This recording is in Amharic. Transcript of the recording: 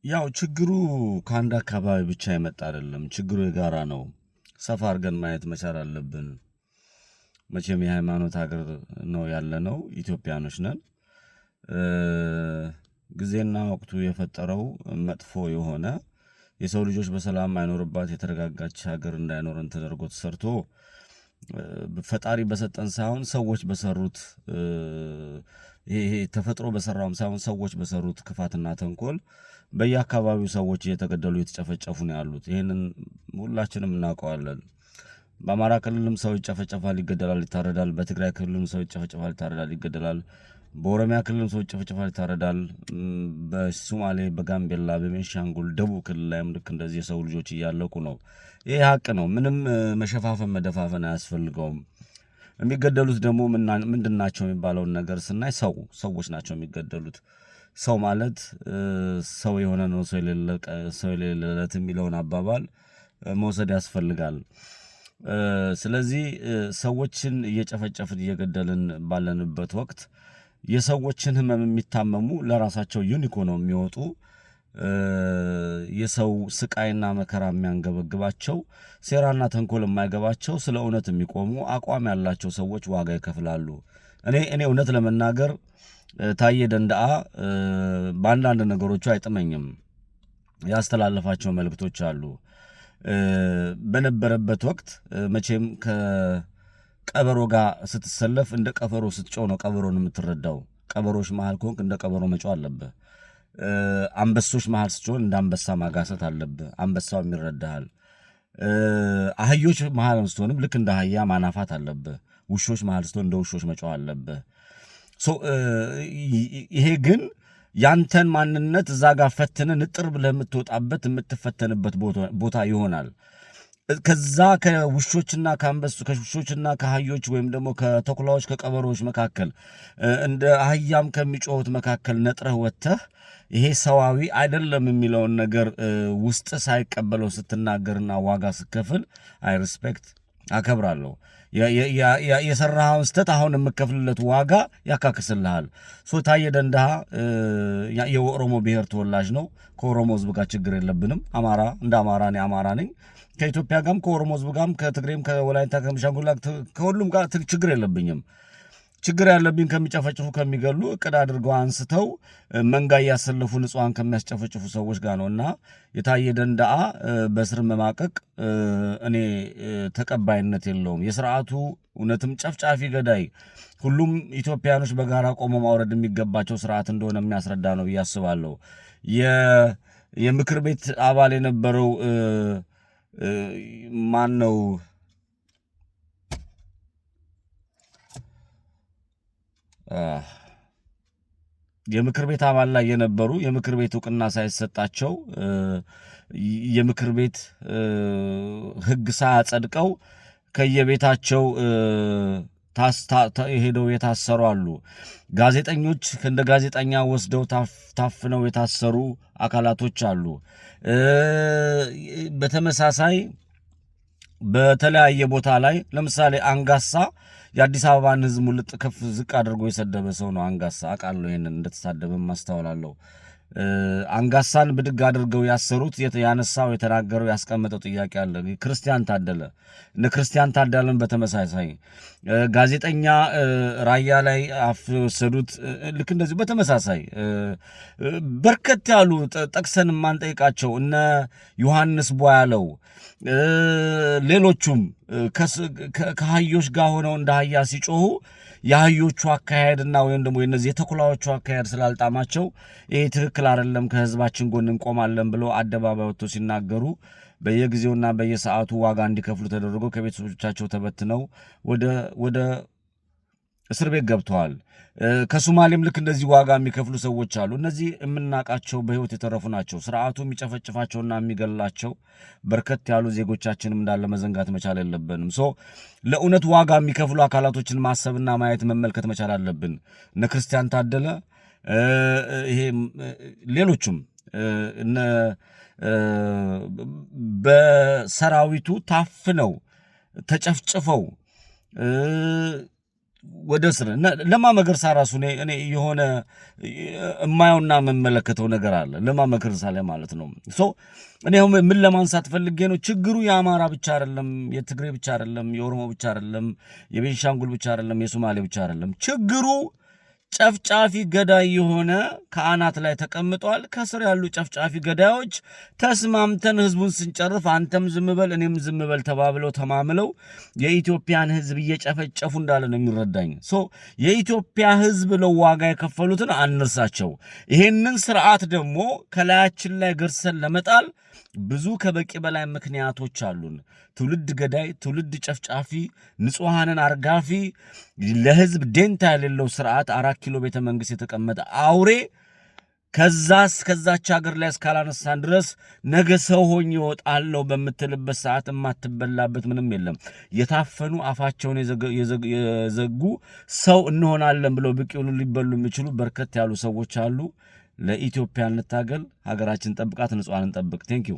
ያው ችግሩ ከአንድ አካባቢ ብቻ የመጣ አይደለም። ችግሩ የጋራ ነው። ሰፋ አድርገን ማየት መቻል አለብን። መቼም የሃይማኖት ሀገር ነው ያለነው፣ ኢትዮጵያኖች ነን። ጊዜና ወቅቱ የፈጠረው መጥፎ የሆነ የሰው ልጆች በሰላም አይኖርባት የተረጋጋች ሀገር እንዳይኖረን ተደርጎ ተሰርቶ ፈጣሪ በሰጠን ሳይሆን ሰዎች በሰሩት ይሄ ተፈጥሮ በሰራውም ሳይሆን ሰዎች በሰሩት ክፋትና ተንኮል በየአካባቢው ሰዎች እየተገደሉ እየተጨፈጨፉ ነው ያሉት። ይሄንን ሁላችንም እናውቀዋለን። በአማራ ክልልም ሰው ይጨፈጨፋል፣ ይገደላል፣ ይታረዳል። በትግራይ ክልልም ሰው ይጨፈጨፋል፣ ይታረዳል፣ ይገደላል። በኦሮሚያ ክልልም ሰው ይጨፈጨፋል፣ ይታረዳል። በሶማሌ፣ በጋምቤላ፣ በቤንሻንጉል፣ ደቡብ ክልል ላይም ልክ እንደዚህ የሰው ልጆች እያለቁ ነው። ይሄ ሀቅ ነው። ምንም መሸፋፈን መደፋፈን አያስፈልገውም። የሚገደሉት ደግሞ ምንድን ናቸው የሚባለውን ነገር ስናይ ሰዎች ናቸው የሚገደሉት። ሰው ማለት ሰው የሆነ ነው፣ ሰው የሌለለት የሚለውን አባባል መውሰድ ያስፈልጋል። ስለዚህ ሰዎችን እየጨፈጨፍን እየገደልን ባለንበት ወቅት የሰዎችን ህመም የሚታመሙ ለራሳቸው ዩኒክ ሆነው የሚወጡ የሰው ስቃይና መከራ የሚያንገበግባቸው ሴራና ተንኮል የማይገባቸው ስለ እውነት የሚቆሙ አቋም ያላቸው ሰዎች ዋጋ ይከፍላሉ። እኔ እውነት ለመናገር ታዬ ደንደአ በአንዳንድ ነገሮቹ አይጥመኝም። ያስተላለፋቸው መልእክቶች አሉ። በነበረበት ወቅት መቼም ከቀበሮ ጋር ስትሰለፍ እንደ ቀበሮ ስትጮህ ነው ቀበሮን የምትረዳው። ቀበሮች መሃል ከሆንክ እንደ ቀበሮ መጮህ አለብህ። አንበሶች መሃል ስትሆን እንደ አንበሳ ማጋሰት አለብህ። አንበሳው ይረዳሃል። አህዮች መሃል ስትሆንም ልክ እንደ አህያ ማናፋት አለብህ። ውሾች መሃል ስትሆን እንደ ውሾች መጮህ አለብህ። ይሄ ግን ያንተን ማንነት እዛ ጋር ፈትነ ንጥር ብለህ የምትወጣበት የምትፈተንበት ቦታ ይሆናል። ከዛ ከውሾችና ከውሾችና ከአህዮች ወይም ደግሞ ከተኩላዎች ከቀበሮች መካከል እንደ አህያም ከሚጮሁት መካከል ነጥረህ ወጥተህ ይሄ ሰዋዊ አይደለም የሚለውን ነገር ውስጥ ሳይቀበለው ስትናገርና ዋጋ ስትከፍል አይ ሪስፔክት አከብራለሁ። የሰራኸውን ስተት አሁን የምከፍልለት ዋጋ ያካክስልሃል። ታዬ ደንደአ የኦሮሞ ብሔር ተወላጅ ነው። ከኦሮሞ ህዝብ ጋር ችግር የለብንም። አማራ እንደ አማራ እኔ አማራ ነኝ። ከኢትዮጵያ ጋርም ከኦሮሞ ህዝብ ጋርም ከትግሬም ከወላይታ ከቤኒሻንጉል ከሁሉም ጋር ችግር የለብኝም። ችግር ያለብኝ ከሚጨፈጭፉ ከሚገሉ እቅድ አድርገው አንስተው መንጋ እያሰለፉ ንጹሐን ከሚያስጨፈጭፉ ሰዎች ጋር ነው እና የታዬ ደንደአ በስር መማቀቅ እኔ ተቀባይነት የለውም። የስርዓቱ እውነትም ጨፍጫፊ ገዳይ ሁሉም ኢትዮጵያኖች በጋራ ቆሞ ማውረድ የሚገባቸው ስርዓት እንደሆነ የሚያስረዳ ነው ብዬ አስባለሁ። የምክር ቤት አባል የነበረው ማን ነው? የምክር ቤት አባል ላይ የነበሩ የምክር ቤት እውቅና ሳይሰጣቸው የምክር ቤት ህግ ሳያጸድቀው ከየቤታቸው ሄደው የታሰሩ አሉ። ጋዜጠኞች እንደ ጋዜጠኛ ወስደው ታፍነው የታሰሩ አካላቶች አሉ። በተመሳሳይ በተለያየ ቦታ ላይ ለምሳሌ አንጋሳ የአዲስ አበባን ህዝብ ሙልጥ ከፍ ዝቅ አድርጎ የሰደበ ሰው ነው። አንጋሳ አውቃለሁ፣ ይሄንን እንደተሳደበም ማስተዋላለሁ። አንጋሳን ብድግ አድርገው ያሰሩት ያነሳው የተናገረው ያስቀመጠው ጥያቄ አለ። ክርስቲያን ታደለ እነ ክርስቲያን ታደለን በተመሳሳይ ጋዜጠኛ ራያ ላይ አፍሰዱት። ልክ እንደዚህ በተመሳሳይ በርከት ያሉ ጠቅሰን የማንጠይቃቸው እነ ዮሐንስ ቧያለው ሌሎቹም ከአህዮች ጋር ሆነው እንደ አህያ ሲጮሁ የአህዮቹ አካሄድና ወይም ደግሞ የነዚህ የተኩላዎቹ አካሄድ ስላልጣማቸው ይሄ ትክክል አይደለም፣ ከህዝባችን ጎን እንቆማለን ብለው አደባባይ ወጥተው ሲናገሩ በየጊዜውና በየሰዓቱ ዋጋ እንዲከፍሉ ተደርጎ ከቤተሰቦቻቸው ተበትነው ወደ እስር ቤት ገብተዋል። ከሶማሌም ልክ እንደዚህ ዋጋ የሚከፍሉ ሰዎች አሉ። እነዚህ የምናውቃቸው በህይወት የተረፉ ናቸው። ስርዓቱ የሚጨፈጭፋቸውና የሚገላቸው በርከት ያሉ ዜጎቻችንም እንዳለ መዘንጋት መቻል የለብንም። ለእውነት ዋጋ የሚከፍሉ አካላቶችን ማሰብና ማየት መመልከት መቻል አለብን። እነ ክርስቲያን ታደለ ይሄ ሌሎቹም በሰራዊቱ ታፍነው ተጨፍጭፈው ወደ ስር ለማ መገርሳ ራሱ እኔ የሆነ እማየውና መመለከተው ነገር አለ ለማ መገርሳ ላይ ማለት ነው። እኔ ምን ለማንሳት ፈልጌ ነው፣ ችግሩ የአማራ ብቻ አይደለም፣ የትግሬ ብቻ አይደለም፣ የኦሮሞ ብቻ አይደለም፣ የቤንሻንጉል ብቻ አይደለም፣ የሶማሌ ብቻ አይደለም። ችግሩ ጨፍጫፊ ገዳይ የሆነ ከአናት ላይ ተቀምጧል። ከስር ያሉ ጨፍጫፊ ገዳዮች ተስማምተን ህዝቡን ስንጨርፍ አንተም ዝም በል እኔም ዝም በል ተባብለው ተማምለው የኢትዮጵያን ህዝብ እየጨፈጨፉ እንዳለ ነው የሚረዳኝ። የኢትዮጵያ ህዝብ ለዋጋ የከፈሉትን አንርሳቸው። ይሄንን ስርዓት ደግሞ ከላያችን ላይ ገርሰን ለመጣል ብዙ ከበቂ በላይ ምክንያቶች አሉን። ትውልድ ገዳይ፣ ትውልድ ጨፍጫፊ፣ ንጹሐንን አርጋፊ፣ ለህዝብ ደንታ የሌለው ስርዓት 4 ኪሎ ቤተ መንግስት የተቀመጠ አውሬ ከዛች ሀገር ላይ እስካላነሳን ድረስ ነገ ሰው ሆኜ እወጣለሁ በምትልበት ሰዓት የማትበላበት ምንም የለም። የታፈኑ አፋቸውን የዘጉ ሰው እንሆናለን ብለው ብቅ ሊበሉ የሚችሉ በርከት ያሉ ሰዎች አሉ። ለኢትዮጵያ እንታገል፣ ሀገራችን ጠብቃት፣ ንጹሐንን ጠብቅ። ቴንኪው